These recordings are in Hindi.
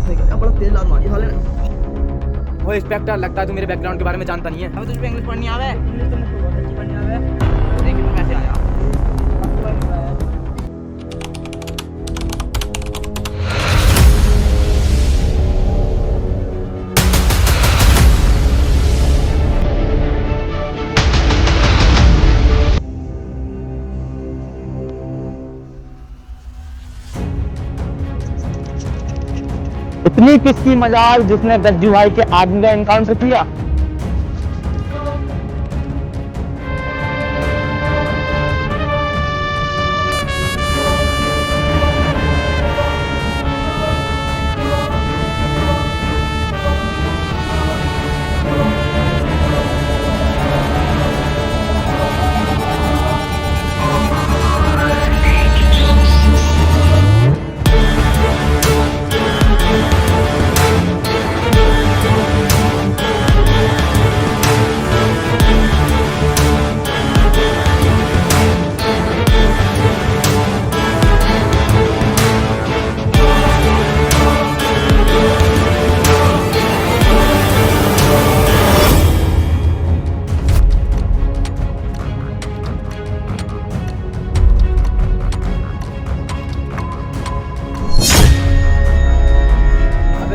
बड़ा तेज लात मारी साले ने। वो इंस्पेक्टर, लगता है तू मेरे बैकग्राउंड के बारे में जानता नहीं है। अब तुझे इंग्लिश पढ़नी आवे? इंग्लिश तो मुझे बहुत अच्छी पढ़नी आवे। देखिए तू कैसे आया। इतनी किसकी मजाल जिसने गज्जू भाई के आदमी का एनकाउंटर किया।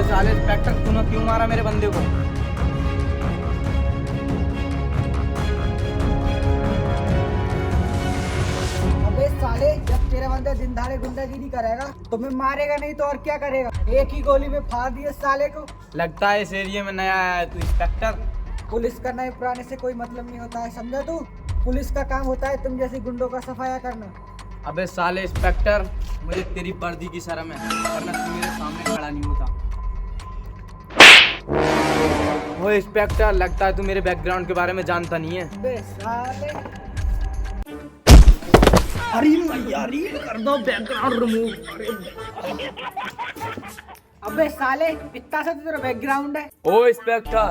साले इंस्पेक्टर, तूने क्यों मारा मेरे बंदे को? अबे साले, जब तेरा बंदा दिन दहाड़े गुंडागिरी करेगा तो मैं मारेगा नहीं तो और क्या करेगा? एक ही गोली में फाड़ दिए साले को। लगता है इस एरिया में नया आया है तू इंस्पेक्टर। पुलिस का नए पुराने से कोई मतलब नहीं होता है, समझा तू? पुलिस का काम होता है तुम जैसे गुंडों का सफाया करना। अबे साले इंस्पेक्टर, मुझे तेरी वर्दी की शर्म है, वरना तू मेरे सामने खड़ा नहीं होता। वो इंस्पेक्टर, लगता है तू मेरे बैकग्राउंड के बारे में जानता नहीं है। अबे साले, अरे मैया कर दो बैकग्राउंड रिमूव। अबे साले, इतना सा तेरा बैकग्राउंड है। ओ इंस्पेक्टर,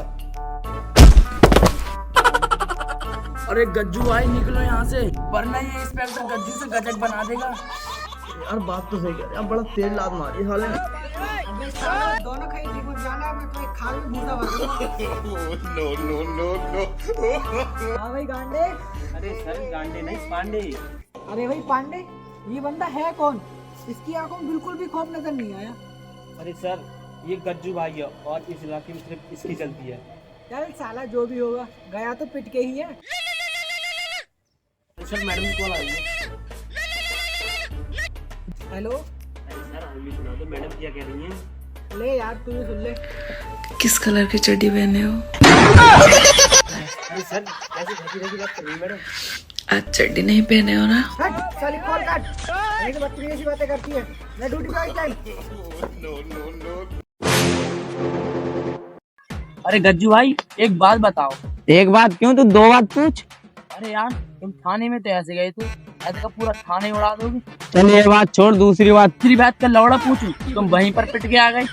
अरे गज्जू भाई निकलो यहाँ से, वरना ये इंस्पेक्टर गज्जू से गजक बना देगा। यार बात तो सही कह रहा है, बड़ा तेज लात मारी साले ने। अबे साले, दोनों कहीं देखो जाना, मैं कोई खाल में भूसा भर दूंगा। हाँ भाई गांडे। अरे सर, गांडे नहीं, पांडे। अरे भाई पांडे, ये बंदा है कौन? इसकी आंखों में बिल्कुल भी खौफ नजर नहीं आया। अरे सर, ये गज्जू भाई है और इस इलाके में सिर्फ इसकी चलती है। यार साला जो भी होगा, गया तो पिट के ही है। सर, मैडम की कॉल आ रही है। हेलो। अरे सर, हमें सुना दो, मैडम क्या कह रही हैं? ले यार, तू भी सुन ले। किस कलर की चड्डी पहने हो? अरे सर, ऐसी घसी बात कर रही है मैडम। आज चड्डी नहीं पहने हो ना? हट साली, कॉल काट। नहीं तो बच्ची ऐसी बातें करती है। मैं ड्यूटी पे टाइम। अरे गज्जू भाई, एक बात बताओ। एक बात क्यों, तू दो बात पूछ। अरे यार, तुम थाने में तो ऐसे गए थे, ऐसे का पूरा थाने उड़ा दोगे। चल ये बात छोड़, दूसरी बात का लौड़ा पूछूं, तुम वहीं पर पिट के आ गए।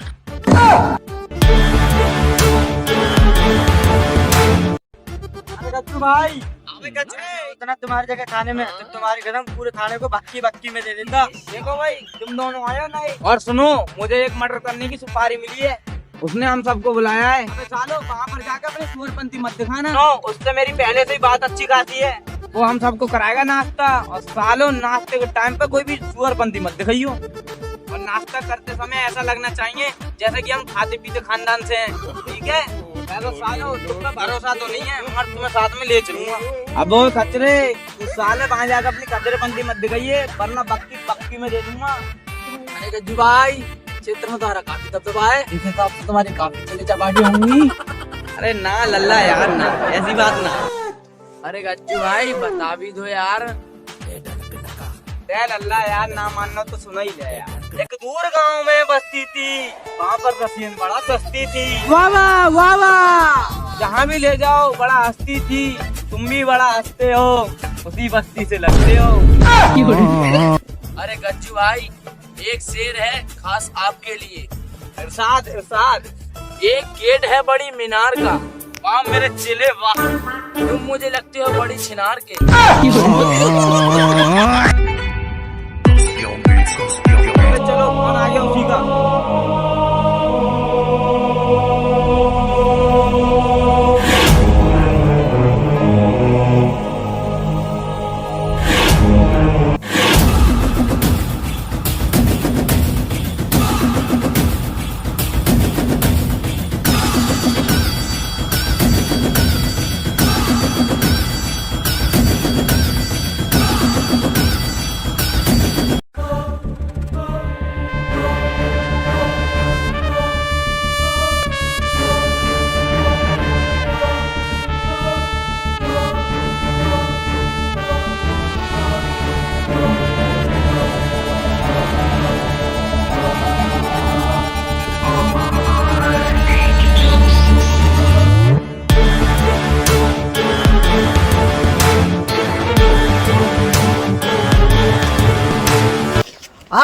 गज्जू भाई, इतना तुम्हारी जगह थाने में तो तुम्हारी कदम पूरे थाने को बक्की बक्की में दे देता। देखो भाई, तुम दोनों आए हो ना। और सुनो, मुझे एक मर्डर करने की सुपारी मिली है, उसने हम सबको बुलाया है। अबे सालो, वहाँ पर जाकर अपने सूरपंती मत दिखाना। नो, उससे मेरी पहले से ही बात अच्छी खासी है। वो हम सबको कराएगा नाश्ता, और सालों नाश्ते के टाइम पे कोई भी सुअरपंती मत दिखाइयो। और नाश्ता करते समय ऐसा लगना चाहिए जैसे कि हम खाते पीते खानदान से हैं, ठीक है? तो सालों, तुम पे भरोसा तो नहीं है, मगर तुम्हें साथ में ले चलूंगा। अब वो कचरे, तू साले वहाँ जाकर अपनी कचरेपंती मत दिखाइए, वरना बक्की बक्की में दे दूंगा। अरे गज्जू भाई, क्षेत्र में तुम्हारा काफी दबदबा है, इस हिसाब से तुम्हारी काफी चली चपाटी होंगी। अरे ना लल्ला यार, ना ऐसी बात ना। अरे गज्जू भाई, बता भी दो यार। लल्ला यार, ना मानना तो सुना ही ले यार। एक दूर गांव में बस्ती थी, वहाँ पर रसीन बड़ा सस्ती थी। वाह वाह वाह वाह, जहाँ भी ले जाओ बड़ा हस्ती थी। तुम भी बड़ा हंसते हो, उसी बस्ती से लगते हो। अरे गज्जू भाई, एक शेर है खास आपके लिए। इरशाद इरशाद। एक गेट है बड़ी मीनार का, वाह मेरे चेले वाह, तुम मुझे लगते हो बड़ी छिनार के। चलो, कौन आ गया उसी का।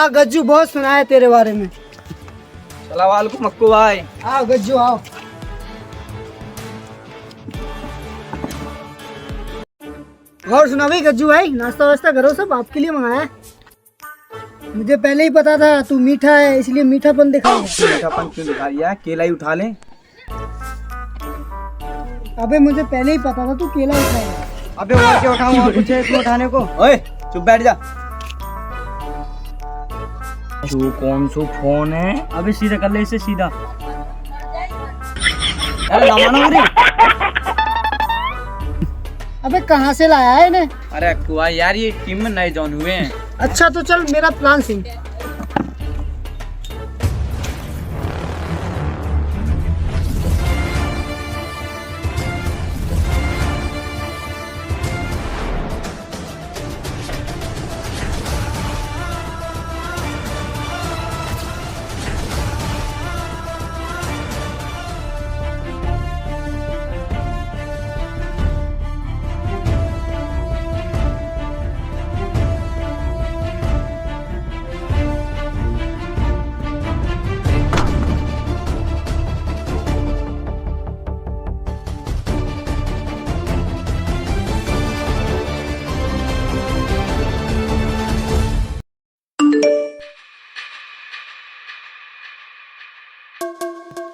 हाँ गज्जू, बहुत सुना है तेरे बारे में। सलाम वालेकुम मक्कू भाई। आओ गज्जू आओ। और सुना भाई गज्जू भाई, नाश्ता वास्ता करो, सब आपके लिए मंगाया है। मुझे पहले ही पता था तू मीठा है, इसलिए मीठापन दिखाएगा। मीठापन क्यों दिखा दिया? केला ही उठा लें। अबे मुझे पहले ही पता था तू केला उठाएगा। अबे और क्या उठाऊं, और कुछ है इसमें उठाने को? ओए चुप बैठ जा। जो कौन सा फोन है? अबे सीधा कर ले इसे, सीधा। अरे लामाना मेरी। अबे कहाँ से लाया है इन्हें? अरे अक्कू भाई यार, ये टीम में नए जॉइन हुए हैं। अच्छा तो चल, मेरा प्लान सुन।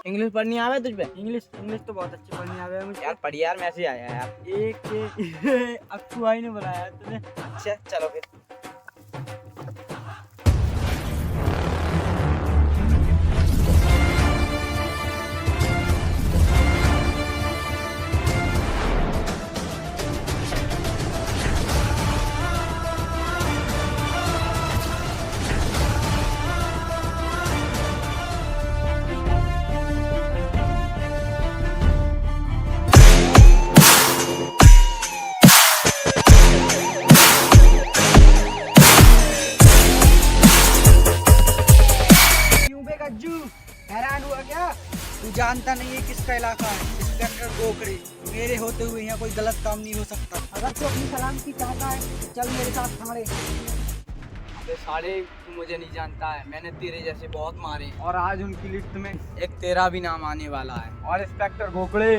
इंग्लिश पढ़नी आवे तुझ पे? इंग्लिश तो बहुत अच्छी पढ़नी आ गई मुझे यार पढ़ी यार, मैसेज आया यार। एक अक्कू भाई ने बुलाया है तुझे। अच्छा चलो फिर। हैरान हुआ क्या? तू जानता नहीं है किसका इलाका है? इंस्पेक्टर गोखरे। मेरे होते हुए यहाँ कोई गलत काम नहीं हो सकता। अगर तू अपनी सलामती चाहता है चल मेरे साथ हमारे। अबे साले, तू मुझे नहीं जानता है, मैंने तेरे जैसे बहुत मारे, और आज उनकी लिस्ट में एक तेरा भी नाम आने वाला है। और इंस्पेक्टर गोखले,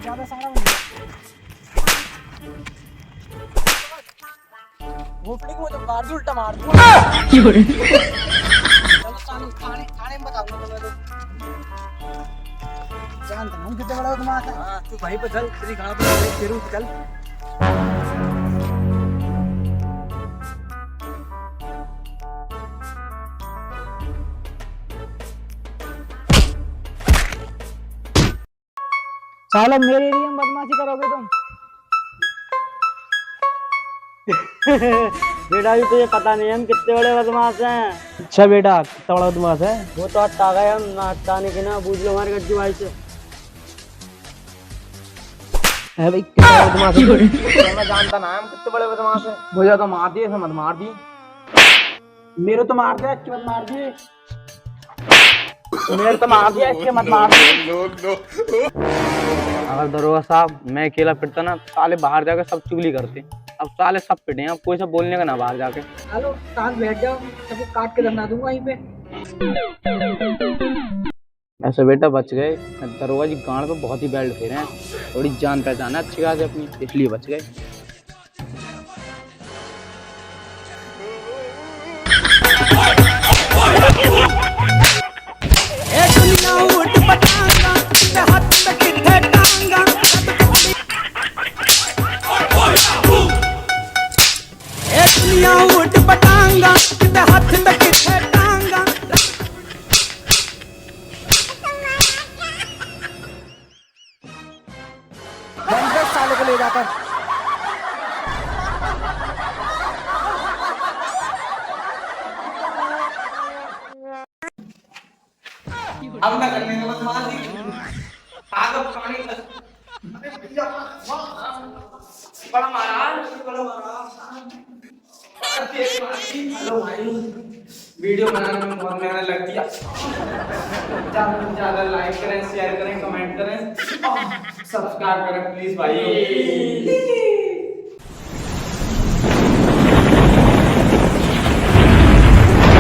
ज्यादा सारा बन गया। वो फ्लिक मुझे मार दूं, उल्टा मार दूं। चलो थाने में बता दूंगा मैं तो। जानता हूँ कितने बड़ा दिमाग है। हाँ तू भाई पे चल, तेरी गाँव पे तेरू चल। साला मेरे एरिया में बदमाशी करोगे तुम? बेटा जी तुझे पता नहीं हम कितने बड़े बदमाश हैं। अच्छा बेटा, कितना बड़ा बदमाश है? वो तो हटा गए हम, ना हटाने के ना पूछ लो हमारे गज्जू भाई से। है भाई, कितना बड़ा बदमाश है? मैं जानता ना हम कितने बड़े बदमाश हैं। मुझे तो मार दिए, मत मार दी। मेरे तो मार दिया, अच्छी मत मार दिए। मेरे तो मार दिया, इसके मत मार दी। अगर दरोगा साहब मैं अकेला पिटता ना, साले बाहर जाकर सब चुगली करते। अब साले सब पिटे हैं, अब कोई सब बोलने का ना बाहर जाके। चलो साथ बैठ जाओ, सबको काट के दफना दूंगा यहीं पे। ऐसे बेटा बच गए, दरोगा जी गांड पे बहुत ही बेल्ट फेरे हैं, थोड़ी जान पहचान है अच्छी खासी अपनी, इसलिए बच गए। ऊट पटांगा किते हथ ते किथे टांगा साले को ले जाकर अब ना करने का बस मार दी आगे पानी बड़ा मारा हेलो भाई वीडियो बनाने में बहुत मेहनत लगती है ज्यादा लाइक करें शेयर करें कमेंट करें सब्सक्राइब करें प्लीज भाई